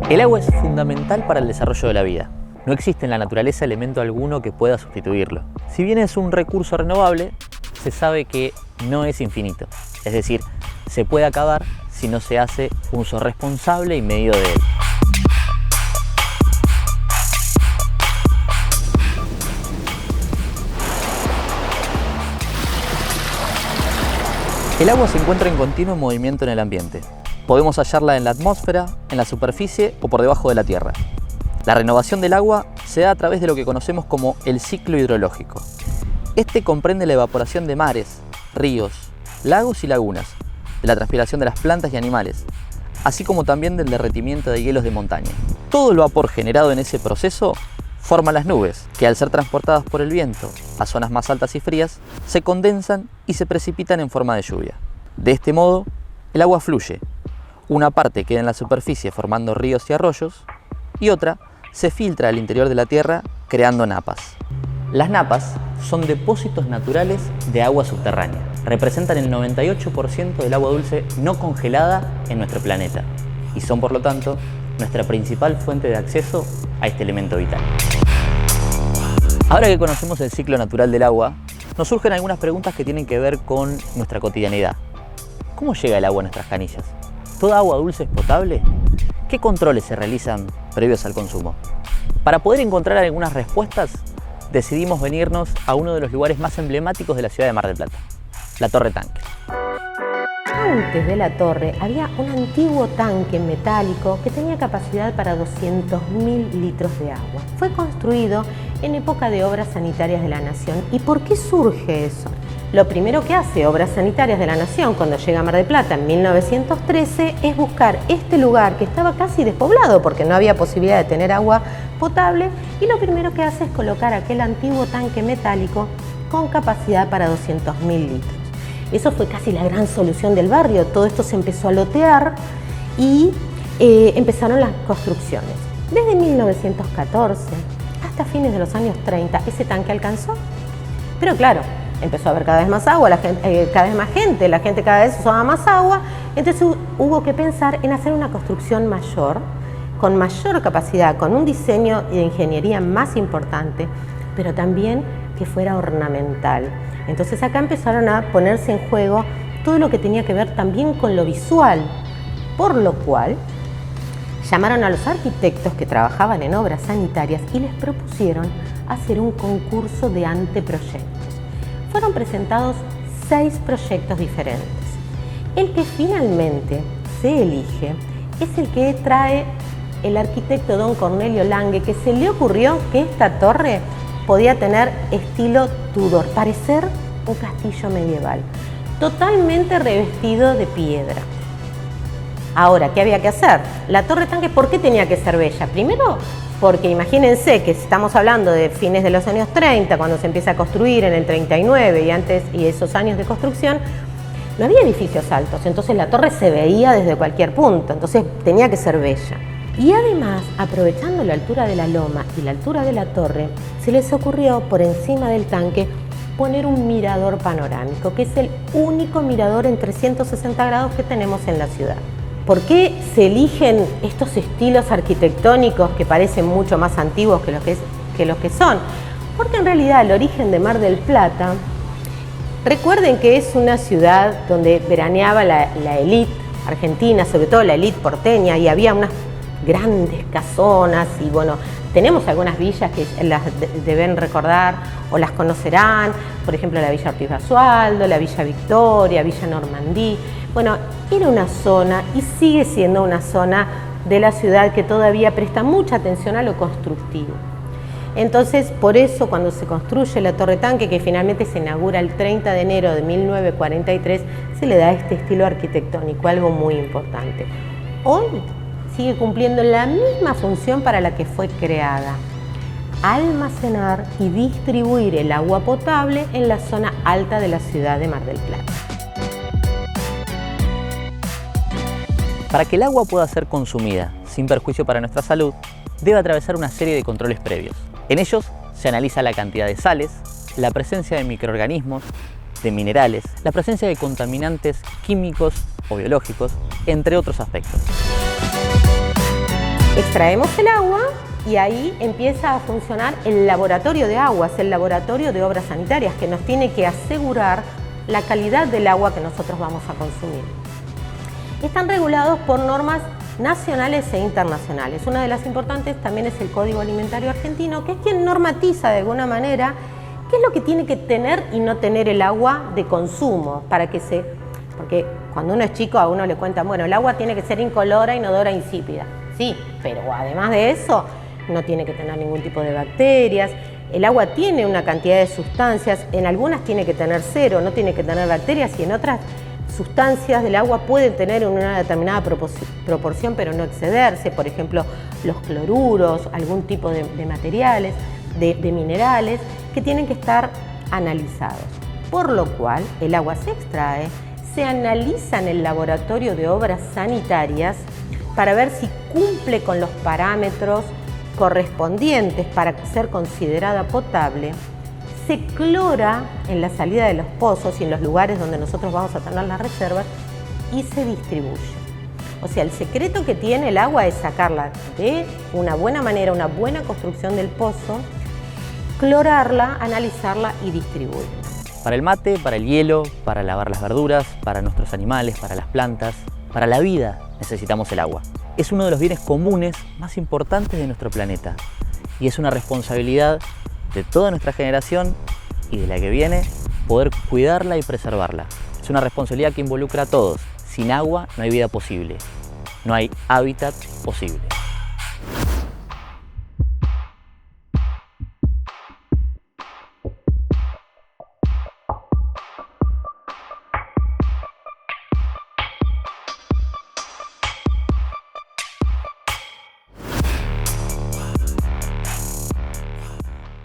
El agua es fundamental para el desarrollo de la vida. No existe en la naturaleza elemento alguno que pueda sustituirlo. Si bien es un recurso renovable, se sabe que no es infinito. Es decir, se puede acabar si no se hace un uso responsable y medido de él. El agua se encuentra en continuo movimiento en el ambiente. Podemos hallarla en la atmósfera, en la superficie o por debajo de la tierra. La renovación del agua se da a través de lo que conocemos como el ciclo hidrológico. Este comprende la evaporación de mares, ríos, lagos y lagunas, de la transpiración de las plantas y animales, así como también del derretimiento de hielos de montaña. Todo el vapor generado en ese proceso forma las nubes, que al ser transportadas por el viento a zonas más altas y frías, se condensan y se precipitan en forma de lluvia. De este modo, el agua fluye. Una parte queda en la superficie formando ríos y arroyos, y otra se filtra al interior de la tierra creando napas. Las napas son depósitos naturales de agua subterránea. Representan el 98% del agua dulce no congelada en nuestro planeta y son, por lo tanto, nuestra principal fuente de acceso a este elemento vital. Ahora que conocemos el ciclo natural del agua, nos surgen algunas preguntas que tienen que ver con nuestra cotidianidad. ¿Cómo llega el agua a nuestras canillas? ¿Toda agua dulce es potable? ¿Qué controles se realizan previos al consumo? Para poder encontrar algunas respuestas, decidimos venirnos a uno de los lugares más emblemáticos de la ciudad de Mar del Plata, la Torre Tanque. Antes de la torre había un antiguo tanque metálico que tenía capacidad para 200.000 litros de agua. Fue construido en época de Obras Sanitarias de la Nación. ¿Y por qué surge eso? Lo primero que hace Obras Sanitarias de la Nación cuando llega a Mar del Plata en 1913 es buscar este lugar que estaba casi despoblado porque no había posibilidad de tener agua potable, y lo primero que hace es colocar aquel antiguo tanque metálico con capacidad para 200.000 litros. Eso fue casi la gran solución del barrio. Todo esto se empezó a lotear y empezaron las construcciones. Desde 1914 hasta fines de los años 30 ese tanque alcanzó. Pero claro, empezó a haber cada vez más agua, cada vez más gente, la gente cada vez usaba más agua, entonces hubo que pensar en hacer una construcción mayor, con mayor capacidad, con un diseño de ingeniería más importante, pero también que fuera ornamental. Entonces acá empezaron a ponerse en juego todo lo que tenía que ver también con lo visual, por lo cual llamaron a los arquitectos que trabajaban en obras sanitarias y les propusieron hacer un concurso de anteproyectos. Fueron presentados 6 proyectos diferentes. El que finalmente se elige es el que trae el arquitecto don Cornelio Lange, que se le ocurrió que esta torre podía tener estilo Tudor, parecer un castillo medieval, totalmente revestido de piedra. Ahora, ¿qué había que hacer? La Torre Tanque, ¿por qué tenía que ser bella? Primero, porque imagínense que estamos hablando de fines de los años 30, cuando se empieza a construir en el 39 y antes, y esos años de construcción, no había edificios altos, entonces la torre se veía desde cualquier punto, entonces tenía que ser bella. Y además, aprovechando la altura de la loma y la altura de la torre, se les ocurrió por encima del tanque poner un mirador panorámico, que es el único mirador en 360 grados que tenemos en la ciudad. ¿Por qué se eligen estos estilos arquitectónicos que parecen mucho más antiguos que los que son? Porque en realidad el origen de Mar del Plata, recuerden que es una ciudad donde veraneaba la élite argentina, sobre todo la élite porteña, y había unas grandes casonas, y bueno, tenemos algunas villas que las deben recordar o las conocerán, por ejemplo la Villa Ortiz Basualdo, la Villa Victoria, Villa Normandí. Bueno, era una zona y sigue siendo una zona de la ciudad que todavía presta mucha atención a lo constructivo. Entonces, por eso cuando se construye la Torre Tanque, que finalmente se inaugura el 30 de enero de 1943, se le da este estilo arquitectónico, algo muy importante. Hoy sigue cumpliendo la misma función para la que fue creada: almacenar y distribuir el agua potable en la zona alta de la ciudad de Mar del Plata. Para que el agua pueda ser consumida sin perjuicio para nuestra salud, debe atravesar una serie de controles previos. En ellos se analiza la cantidad de sales, la presencia de microorganismos, de minerales, la presencia de contaminantes químicos o biológicos, entre otros aspectos. Extraemos el agua y ahí empieza a funcionar el laboratorio de aguas, el laboratorio de obras sanitarias, que nos tiene que asegurar la calidad del agua que nosotros vamos a consumir. Están regulados por normas nacionales e internacionales. Una de las importantes también es el Código Alimentario Argentino, que es quien normatiza de alguna manera qué es lo que tiene que tener y no tener el agua de consumo, porque cuando uno es chico a uno le cuentan, bueno, el agua tiene que ser incolora, inodora, insípida. Sí, pero además de eso, no tiene que tener ningún tipo de bacterias. El agua tiene una cantidad de sustancias, en algunas tiene que tener 0, no tiene que tener bacterias, y en otras sustancias del agua pueden tener una determinada proporción, pero no excederse. Por ejemplo, los cloruros, algún tipo de materiales, de minerales, que tienen que estar analizados. Por lo cual, el agua se extrae, se analiza en el laboratorio de obras sanitarias para ver si cumple con los parámetros correspondientes para ser considerada potable. Se clora en la salida de los pozos y en los lugares donde nosotros vamos a tener las reservas y se distribuye. O sea, el secreto que tiene el agua es sacarla de una buena manera, una buena construcción del pozo, clorarla, analizarla y distribuirla. Para el mate, para el hielo, para lavar las verduras, para nuestros animales, para las plantas, para la vida necesitamos el agua. Es uno de los bienes comunes más importantes de nuestro planeta y es una responsabilidad de toda nuestra generación y de la que viene poder cuidarla y preservarla. Es una responsabilidad que involucra a todos. Sin agua no hay vida posible, no hay hábitat posible.